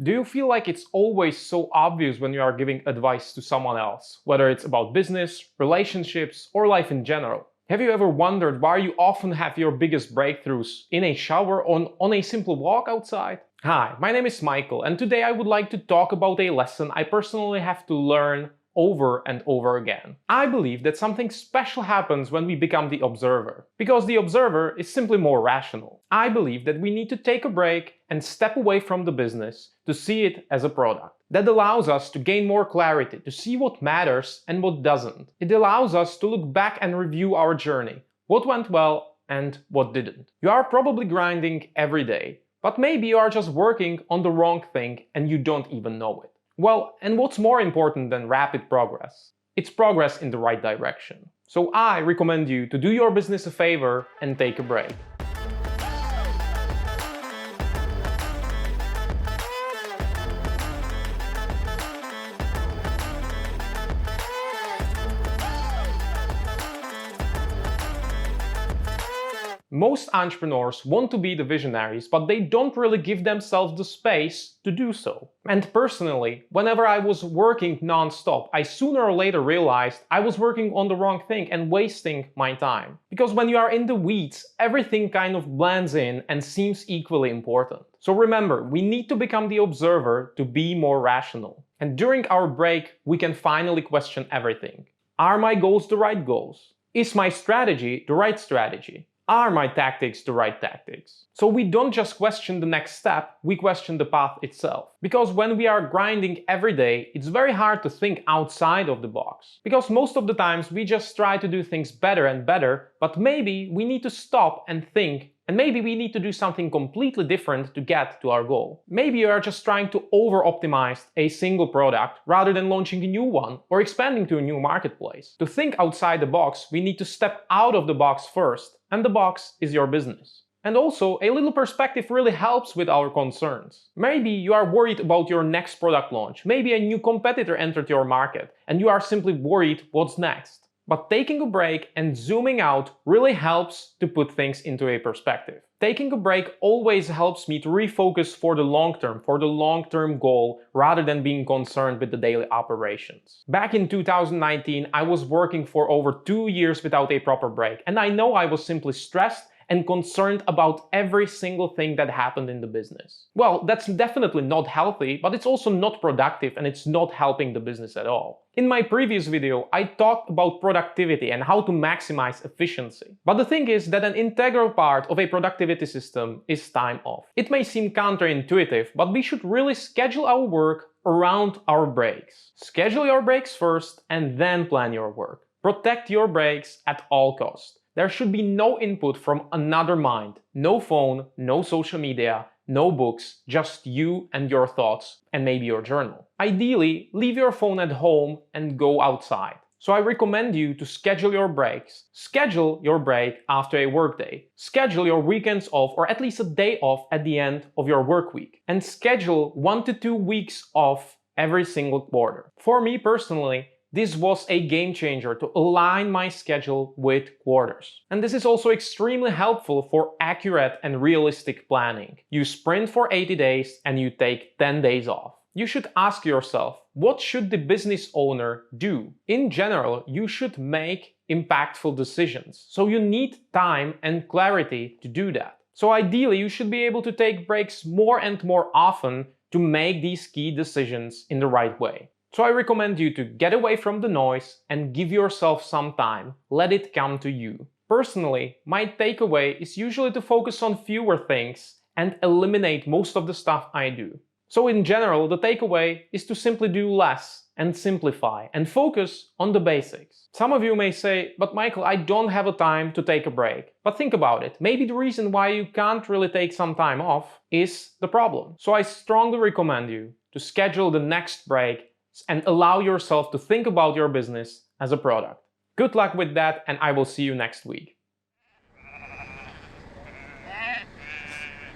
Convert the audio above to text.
Do you feel like it's always so obvious when you are giving advice to someone else, whether it's about business, relationships, or life in general? Have you ever wondered why you often have your biggest breakthroughs in a shower or on a simple walk outside? Hi, my name is Michael, and today I would like to talk about a lesson I personally have to learn over and over again. I believe that something special happens when we become the observer, because the observer is simply more rational. I believe that we need to take a break and step away from the business to see it as a product. That allows us to gain more clarity, to see what matters and what doesn't. It allows us to look back and review our journey, what went well and what didn't. You are probably grinding every day, but maybe you are just working on the wrong thing and you don't even know it. Well, and what's more important than rapid progress? It's progress in the right direction. So I recommend you to do your business a favor and take a break. Most entrepreneurs want to be the visionaries, but they don't really give themselves the space to do so. And personally, whenever I was working non-stop, I sooner or later realized I was working on the wrong thing and wasting my time. Because when you are in the weeds, everything kind of blends in and seems equally important. So remember, we need to become the observer to be more rational. And during our break, we can finally question everything. Are my goals the right goals? Is my strategy the right strategy? Are my tactics the right tactics? So we don't just question the next step, we question the path itself. Because when we are grinding every day, it's very hard to think outside of the box. Because most of the times we just try to do things better and better, but maybe we need to stop and think, and maybe we need to do something completely different to get to our goal. Maybe you are just trying to over-optimize a single product rather than launching a new one or expanding to a new marketplace. To think outside the box, we need to step out of the box first. And the box is your business. And also, a little perspective really helps with our concerns. Maybe you are worried about your next product launch. Maybe a new competitor entered your market and you are simply worried what's next. But taking a break and zooming out really helps to put things into a perspective. Taking a break always helps me to refocus for the long-term goal, rather than being concerned with the daily operations. Back in 2019, I was working for over 2 years without a proper break, and I know I was simply stressed and concerned about every single thing that happened in the business. Well, that's definitely not healthy, but it's also not productive and it's not helping the business at all. In my previous video, I talked about productivity and how to maximize efficiency. But the thing is that an integral part of a productivity system is time off. It may seem counterintuitive, but we should really schedule our work around our breaks. Schedule your breaks first and then plan your work. Protect your breaks at all costs. There should be no input from another mind, no phone, no social media, no books, just you and your thoughts and maybe your journal. Ideally, leave your phone at home and go outside. So I recommend you to schedule your breaks. Schedule your break after a workday. Schedule your weekends off or at least a day off at the end of your work week. And schedule 1 to 2 weeks off every single quarter. For me personally, this was a game changer to align my schedule with quarters. And this is also extremely helpful for accurate and realistic planning. You sprint for 80 days and you take 10 days off. You should ask yourself, what should the business owner do? In general, you should make impactful decisions. So you need time and clarity to do that. So ideally, you should be able to take breaks more and more often to make these key decisions in the right way. So I recommend you to get away from the noise and give yourself some time. Let it come to you. Personally, my takeaway is usually to focus on fewer things and eliminate most of the stuff I do. So in general, the takeaway is to simply do less and simplify and focus on the basics. Some of you may say, but Michael, I don't have a time to take a break. But think about it. Maybe the reason why you can't really take some time off is the problem. So I strongly recommend you to schedule the next break and allow yourself to think about your business as a product. Good luck with that, and I will see you next week.